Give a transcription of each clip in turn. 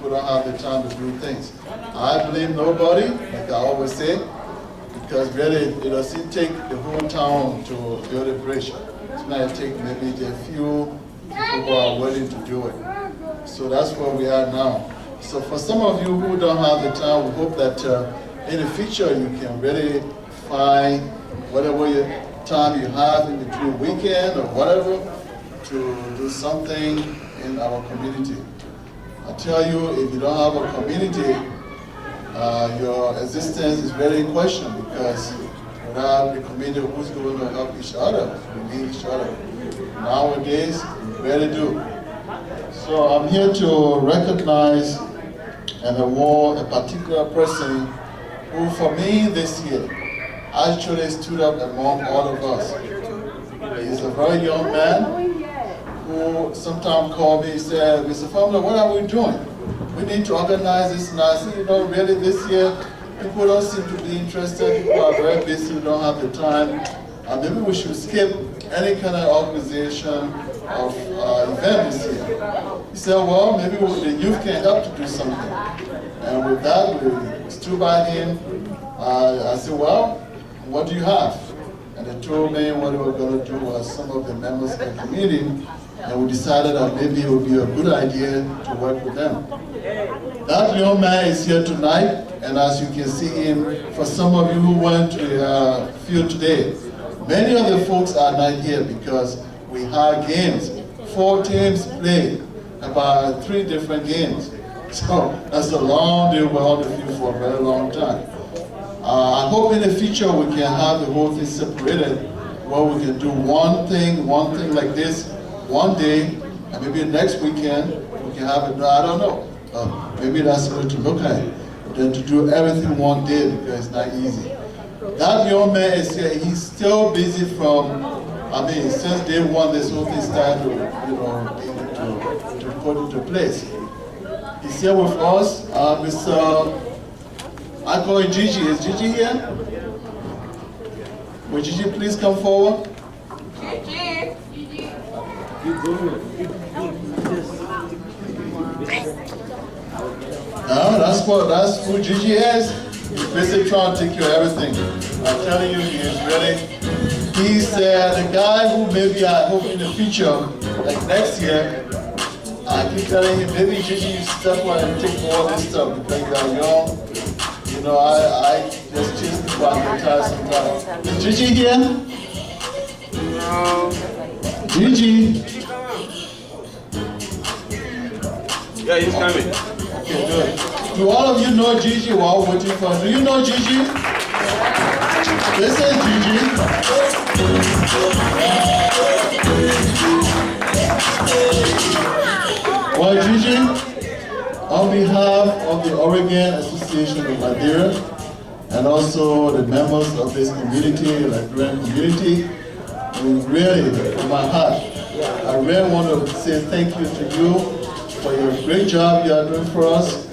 people don't have the time to do things. I blame nobody, like I always say, because really it doesn't take the whole town to build a bridge. It might take maybe a few people who are willing to do it. So that's where we are now. So for some of you who don't have the time, we hope that in the future you can really find whatever time you have in between weekend or whatever to do something in our community. I tell you, if you don't have a community, your existence is very in question, because without the community, who's going to help each other? We need each other. Nowadays, we really do. So I'm here to recognize and award a particular person who, for me this year, actually stood up among all of us. He's a very young man who sometimes called me and said, Mr. Famler, what are we doing? We need to organize this. And I said, really this year, people don't seem to be interested. People are very busy, don't have the time. And maybe we should skip any kind of organization of event this year. He said, well, maybe the youth can help to do something. And with that, we stood by him. I said, well, what do you have? And they told me what they were going to do was some of the members of the community, and we decided that maybe it would be a good idea to work with them. That young man is here tonight, and as you can see him, for some of you who went to the field today, many of the folks are not here because we had games. 4 teams played, about 3 different games. So that's a long day we're on the field for a very long time. I hope in the future we can have the whole thing separated, where we can do one thing like this, one day, and maybe next weekend we can have it. I don't know. Maybe that's the way to look at it, than to do everything one day, because it's not easy. That young man is here. He's still busy from, since day one, this whole thing started to put into place. He's here with us, Mr. I call it Gigi. Is Gigi here? Will Gigi please come forward? Gigi. No, that's who Gigi is. He's basically trying to take care of everything. I'm telling you, he is ready. He's the guy who maybe I hope in the future, like next year, I keep telling him, maybe Gigi, you step on and take more of this stuff because you are young. I just chase people and get tired sometimes. Is Gigi here? No. Gigi? Yeah, he's coming. Okay, good. Do all of you know Gigi while waiting for him? Do you know Gigi? This is Gigi. Well, Gigi, on behalf of the Oregon Association of Liberia and also the members of this community, the Liberian community, we really, from my heart, I really want to say thank you to you for your great job you are doing for us.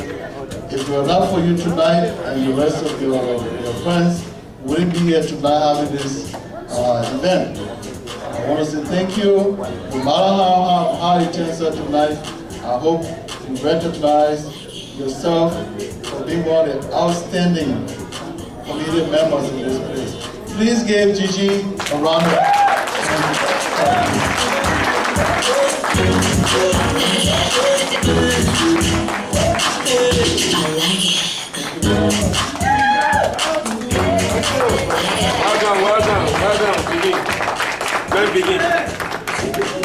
If it were not for you tonight and the rest of your friends, we wouldn't be here tonight having this event. I want to say thank you. No matter how it turns out tonight, I hope you recognize yourself for being one of the outstanding community members in this place. Please give Gigi a round of applause. Well done, begin. Let's begin.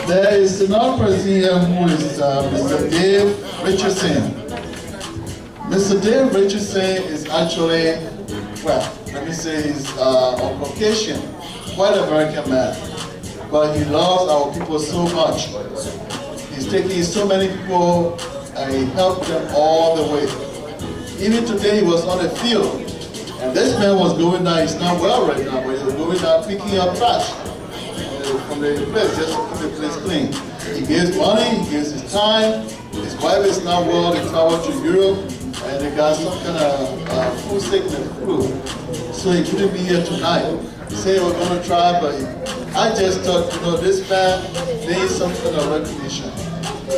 There is another person here who is Mr. Dave Richardson. Mr. Dave Richardson is actually, well, let me say he's on Caucasian, white American man. But he loves our people so much. He's taking so many people and he helped them all the way. Even today he was on the field. And this man was going down, he's not well right now, but he was going down picking up trash from the place, just to keep the place clean. He gives money, he gives his time. His wife is not well, they traveled to Europe, and they got some kind of food sickness, flu. So he couldn't be here tonight. He said he was going to try, but I just thought, this man needs some kind of recognition.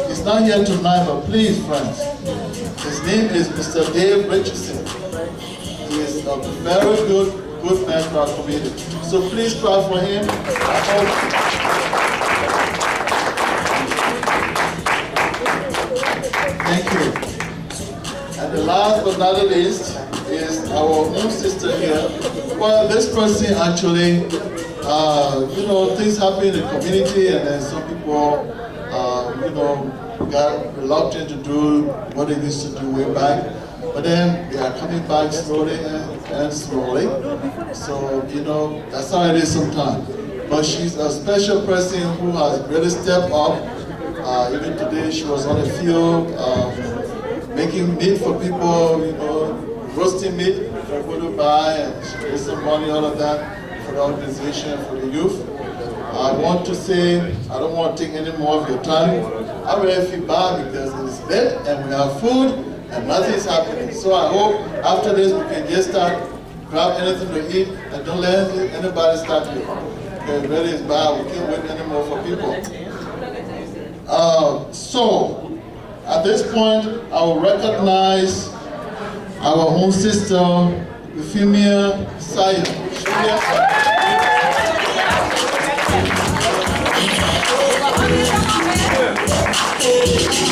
He's not here tonight, but please, friends, His name is Mr. Dave Richardson. He is a very good man for our community. So please clap for him. Thank you. And the last but not the least is our own sister here. Well, this person actually, things happen in the community, and then some people, got reluctant to do what they used to do way back. But then they are coming back slowly and slowly. So, that's how it is sometimes. But she's a special person who has really stepped up. Even today, she was on the field, making meat for people, roasting meat for people to buy, and she raised some money, all of that, for the organization, for the youth. I want to say, I don't want to take any more of your time. I really feel bad because it's late and we have food and nothing is happening. So I hope after this we can just start, grab anything to eat, and don't let anybody start here. Because it really is bad, we can't wait anymore for people. So, at this point, I will recognize our own sister, Euphemia Sayo.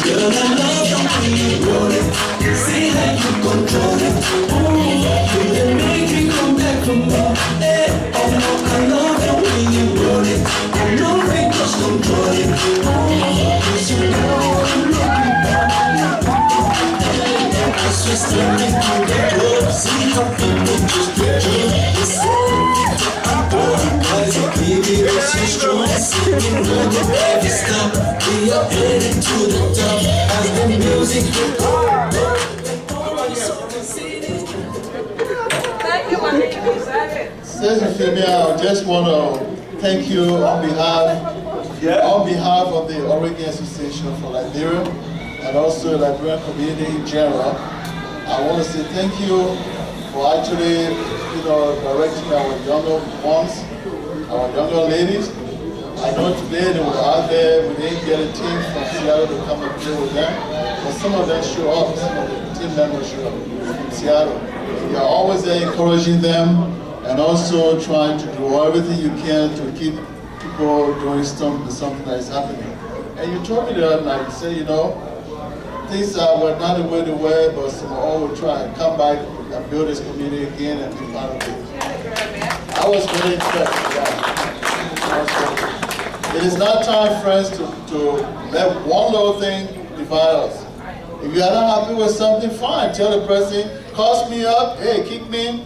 Girl, I love the way you roll it. See how you control it. You can make me come back for more. Hey, oh no, I love the way you roll it. I know we just control it. Cause you know I'm looking back. I just stepping through the club. See how people just picture. I'm going crazy, baby, it's so strong. Singing on the every stop. We are headed to the top as the music Thank you, my name is Sister Euphemia, I just want to thank you on behalf of the Oregon Association for Liberia and also the Liberian community in general. I want to say thank you for actually, directing our younger ones, our younger ladies. I know today they were out there, we didn't get a team from Seattle to come and play with them, but some of them show up, some of the team members show up from Seattle. You're always there encouraging them and also trying to do everything you can to keep people doing something that is happening. And you told me the other night, you said, things were not the way they were, but somehow will try and come back and build this community again and be part of it. I was really impressed with that. It is not time, friends, to let one little thing divide us. If you are not happy with something, fine. Tell the person, call me up, hey, kick me,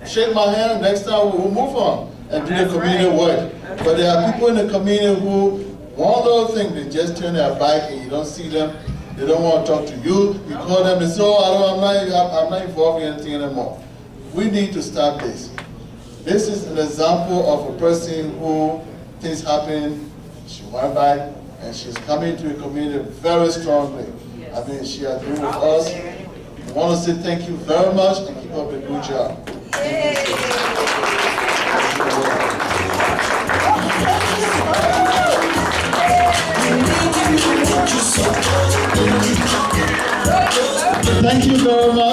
shake my hand, next time we'll move on and do the community work. But there are people in the community who, one little thing, they just turn their back and you don't see them. They don't want to talk to you. You call them and say, oh, I'm not involved in anything anymore. We need to stop this. This is an example of a person who things happen, she went back and she's coming to the community very strongly. I mean, she has been with us. We want to say thank you very much and keep up the good job. Thank you very much.